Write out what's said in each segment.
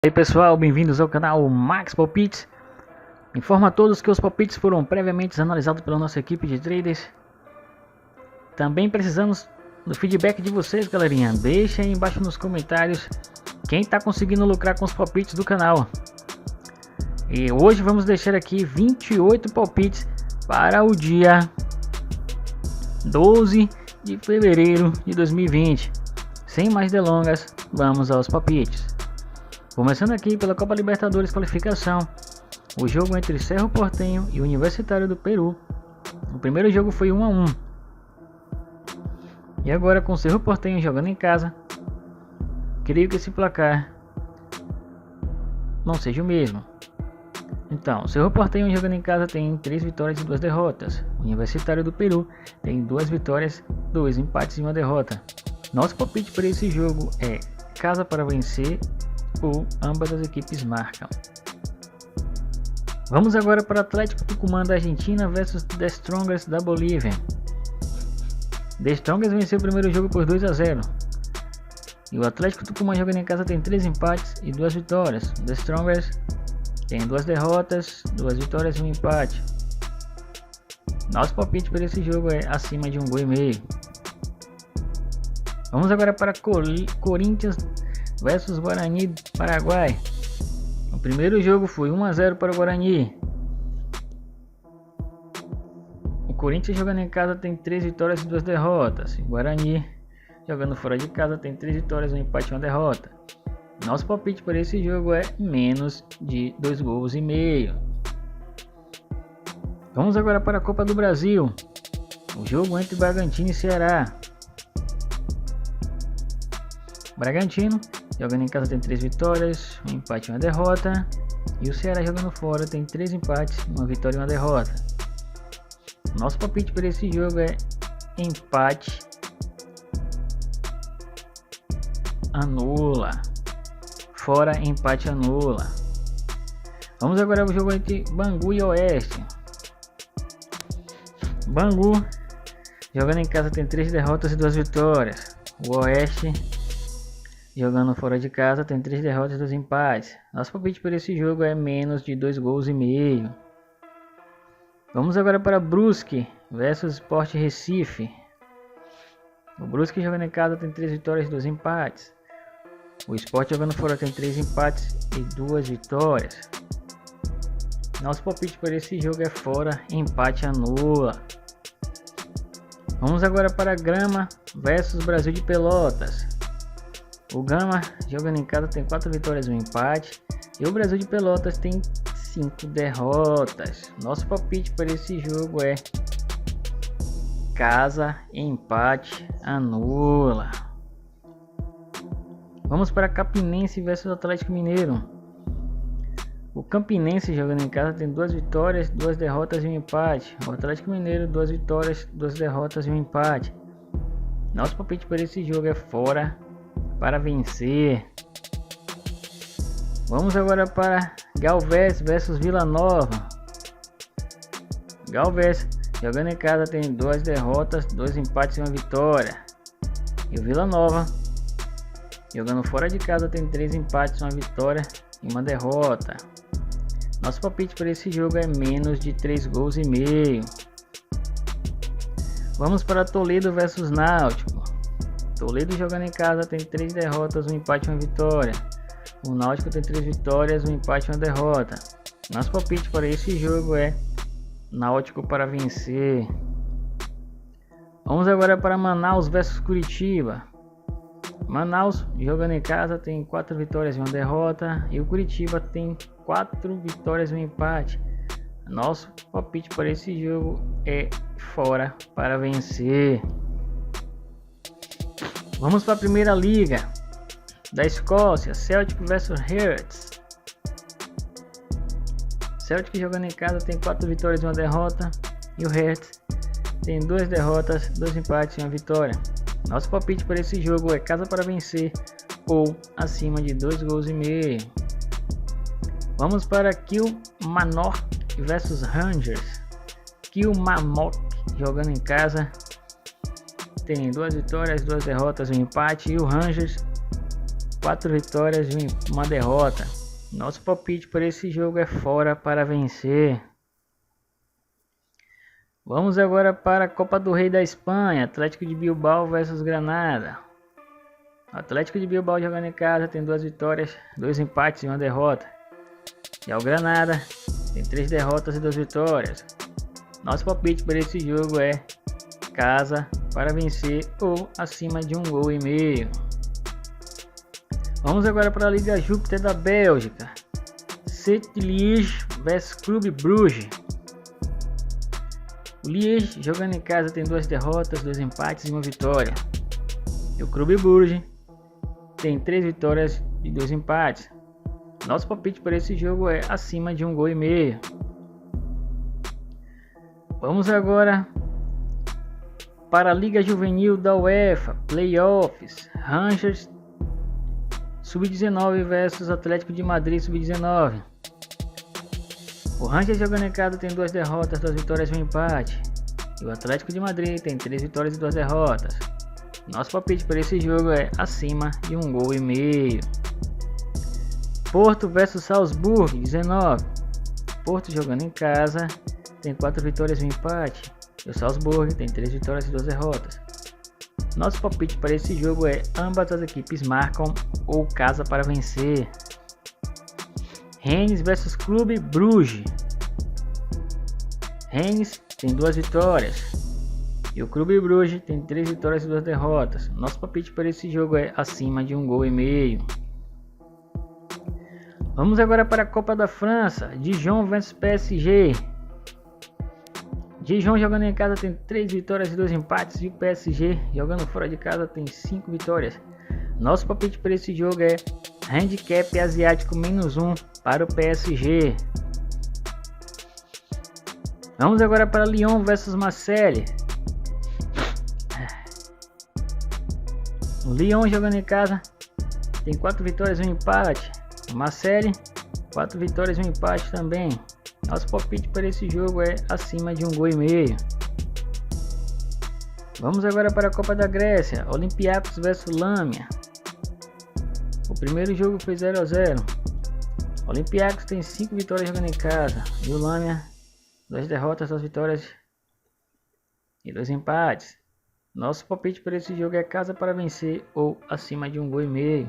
E aí pessoal, bem-vindos ao canal Max Palpites. Informo a todos que os palpites foram previamente analisados pela nossa equipe de traders. Também precisamos do feedback de vocês, galerinha. Deixa aí embaixo nos comentários quem está conseguindo lucrar com os palpites do canal. E hoje vamos deixar aqui 28 palpites para o dia 12 de fevereiro de 2020. Sem mais delongas, vamos aos palpites. Começando aqui pela Copa Libertadores qualificação, o jogo entre Cerro Porteño e Universitário do Peru. O primeiro jogo foi 1 a 1. E agora com o Cerro Porteño jogando em casa, creio que esse placar não seja o mesmo. Então, o Cerro Porteño jogando em casa tem 3 vitórias e 2 derrotas. O Universitário do Peru tem 2 vitórias, 2 empates e 1 derrota. Nosso palpite para esse jogo é casa para vencer ou ambas as equipes marcam. Vamos agora para Atlético Tucumán da Argentina versus The Strongest da Bolívia. The Strongest venceu o primeiro jogo por 2 a 0. E o Atlético Tucumán jogando em casa tem 3 empates e 2 vitórias. The Strongest tem 2 derrotas, 2 vitórias e 1 empate. Nosso palpite para esse jogo é acima de 1,5 gols. Vamos agora para Corinthians versus Guarani do Paraguai. O primeiro jogo foi 1 a 0 para o Guarani. O Corinthians jogando em casa tem 3 vitórias e 2 derrotas. O Guarani jogando fora de casa tem 3 vitórias, 1 empate e 1 derrota. Nosso palpite para esse jogo é menos de 2,5 gols. Vamos agora para a Copa do Brasil. O jogo entre Bragantino e Ceará. Bragantino jogando em casa tem 3 vitórias, 1 empate e 1 derrota. E o Ceará jogando fora tem 3 empates, 1 vitória e 1 derrota. Nosso palpite para esse jogo é empate anula. Fora, empate anula. Vamos agora ao jogo entre Bangu e Oeste. Bangu jogando em casa tem 3 derrotas e 2 vitórias. O Oeste jogando fora de casa tem 3 derrotas e 2 empates. Nosso palpite para esse jogo é menos de 2,5 gols. Vamos agora para Brusque versus Sport Recife. O Brusque jogando em casa tem 3 vitórias e 2 empates. O Sport jogando fora tem 3 empates e 2 vitórias. Nosso palpite para esse jogo é fora, empate anula. Vamos agora para Grama versus Brasil de Pelotas. O Gama jogando em casa tem 4 vitórias e 1 empate. E o Brasil de Pelotas tem 5 derrotas. Nosso palpite para esse jogo é casa, empate, anula. Vamos para Campinense versus Atlético Mineiro. O Campinense jogando em casa tem 2 vitórias, 2 derrotas e 1 empate. O Atlético Mineiro 2 vitórias, 2 derrotas e 1 empate. Nosso palpite para esse jogo é fora para vencer. Vamos agora para Galvez versus Vila Nova. Galvez jogando em casa tem 2 derrotas, 2 empates e 1 vitória. E o Vila Nova jogando fora de casa tem 3 empates, 1 vitória e 1 derrota. Nosso palpite para esse jogo é menos de 3,5 gols. Vamos para Toledo versus Náutico. Toledo jogando em casa tem 3 derrotas, 1 empate e 1 vitória. O Náutico tem 3 vitórias, 1 empate e 1 derrota. Nosso palpite para esse jogo é Náutico para vencer. Vamos agora para Manaus versus Curitiba. Manaus jogando em casa tem 4 vitórias e 1 derrota. E o Curitiba tem 4 vitórias e 1 empate. Nosso palpite para esse jogo é fora para vencer. Vamos para a primeira liga da Escócia, Celtic versus Hearts. Celtic jogando em casa tem 4 vitórias e 1 derrota. E o Hearts tem 2 derrotas, 2 empates e 1 vitória. Nosso palpite para esse jogo é casa para vencer ou acima de 2,5 gols. Vamos para Kilmarnock versus Rangers. Kilmarnock jogando em casa tem 2 vitórias, 2 derrotas e 1 empate. E o Rangers 4 vitórias e uma derrota. Nosso palpite para esse jogo é fora para vencer. Vamos agora para a Copa do Rei da Espanha. Atlético de Bilbao versus Granada. O Atlético de Bilbao jogando em casa tem 2 vitórias, 2 empates e uma derrota. Já o Granada tem 3 derrotas e 2 vitórias. Nosso palpite para esse jogo é casa para vencer ou acima de 1,5 gols. Vamos agora para a Liga Júpiter da Bélgica. St. Liège vs Clube Bruges. O Liège jogando em casa tem 2 derrotas, 2 empates e uma vitória. E o Clube Bruges tem 3 vitórias e 2 empates. Nosso palpite para esse jogo é acima de 1,5 gols. Vamos agora para a Liga Juvenil da UEFA, Playoffs, Rangers Sub-19 versus Atlético de Madrid Sub-19. O Rangers jogando em casa tem 2 derrotas, 2 vitórias e um empate. E o Atlético de Madrid tem 3 vitórias e 2 derrotas. Nosso palpite para esse jogo é acima de 1,5 gols. Porto versus Salzburg 19. Porto jogando em casa tem 4 vitórias e um empate. E o Salzburg tem 3 vitórias e 2 derrotas. Nosso palpite para esse jogo é ambas as equipes marcam ou casa para vencer. Rennes versus Clube Bruges. Rennes tem 2 vitórias. E o Clube Bruges tem 3 vitórias e 2 derrotas. Nosso palpite para esse jogo é acima de 1,5 gols. Vamos agora para a Copa da França. Dijon versus PSG. Dijon jogando em casa tem 3 vitórias e 2 empates. E o PSG jogando fora de casa tem 5 vitórias. Nosso palpite para esse jogo é handicap asiático -1 para o PSG. Vamos agora para Lyon versus Marseille. O Lyon jogando em casa tem 4 vitórias e um empate. O Marseille 4 vitórias e um empate também. Nosso palpite para esse jogo é acima de 1,5 gols. Vamos agora para a Copa da Grécia. Olympiacos versus Lamia. O primeiro jogo foi 0 a 0. Olympiacos tem 5 vitórias jogando em casa. E o Lamia 2 derrotas, 2 vitórias e 2 empates. Nosso palpite para esse jogo é casa para vencer ou acima de 1,5 gols.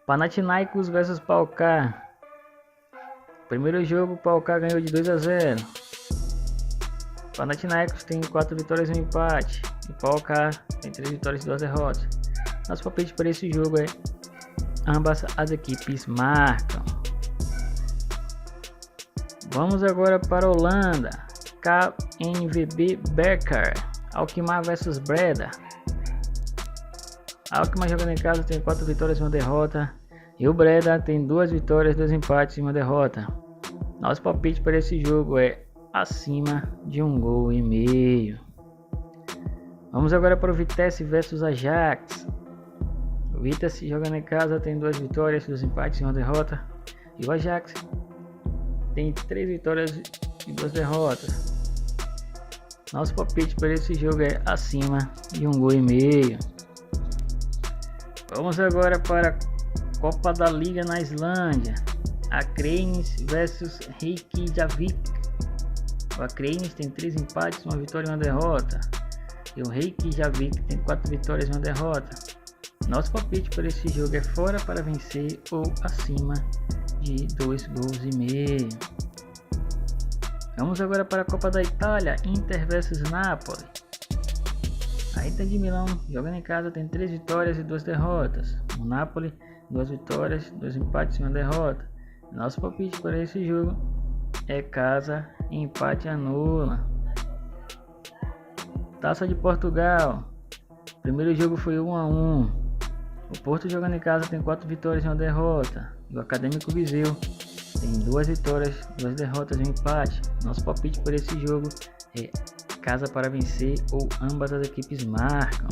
Panathinaikos versus PAOK. Primeiro jogo, o PAOK ganhou de 2 a 0. Panathinaikos tem 4 vitórias e um empate. E PAOK tem 3 vitórias e 2 derrotas. Nosso palpite para esse jogo é ambas as equipes marcam. Vamos agora para a Holanda. KNVB Becker. Alkmaar versus Breda. Alkmaar jogando em casa tem 4 vitórias e uma derrota. E o Breda tem 2 vitórias, 2 empates e uma derrota. Nosso palpite para esse jogo é acima de 1,5 gols. Vamos agora para o Vitesse versus Ajax. O Vitesse jogando em casa tem 2 vitórias, 2 empates e uma derrota. E o Ajax tem 3 vitórias e 2 derrotas. Nosso palpite para esse jogo é acima de 1,5 gols. Vamos agora para a Copa da Liga na Islândia. Akranes versus Reykjavik. O Akranes tem 3 empates, uma vitória e uma derrota. E o Reykjavik tem 4 vitórias e uma derrota. Nosso palpite para esse jogo é fora para vencer ou acima de 2,5 gols. Vamos agora para a Copa da Itália. Inter versus Napoli. A Inter de Milão jogando em casa tem 3 vitórias e 2 derrotas. O Napoli 2 vitórias, 2 empates e uma derrota. Nosso palpite para esse jogo é casa, empate anula. Taça de Portugal. O primeiro jogo foi 1 a 1. O Porto jogando em casa tem 4 vitórias e uma derrota. E o Académico Viseu tem 2 vitórias, 2 derrotas e um empate. Nosso palpite para esse jogo é casa para vencer ou ambas as equipes marcam.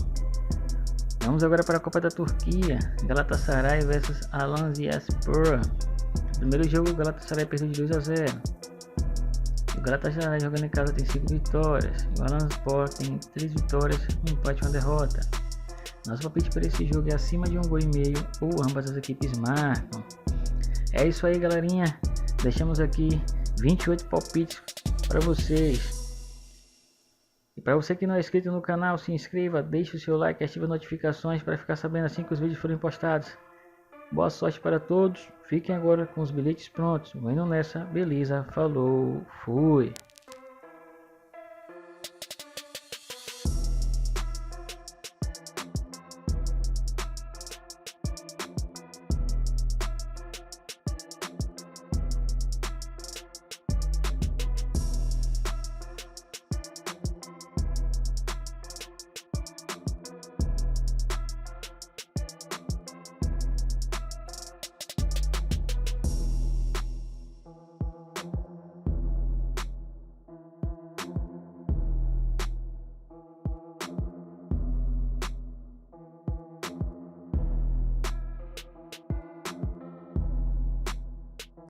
Vamos agora para a Copa da Turquia. Galatasaray versus Alanyaspor. No primeiro jogo, o Galatasaray perdeu de 2 a 0. O Galatasaray jogando em casa tem 5 vitórias. O Alanyaspor tem 3 vitórias, um empate e uma derrota. Nosso palpite para esse jogo é acima de 1,5 gols ou ambas as equipes marcam. É isso aí, galerinha. Deixamos aqui 28 palpites para vocês. E para você que não é inscrito no canal, se inscreva, deixe o seu like e ative as notificações para ficar sabendo assim que os vídeos forem postados. Boa sorte para todos. Fiquem agora com os bilhetes prontos. Vamos nessa. Beleza. Falou. Fui.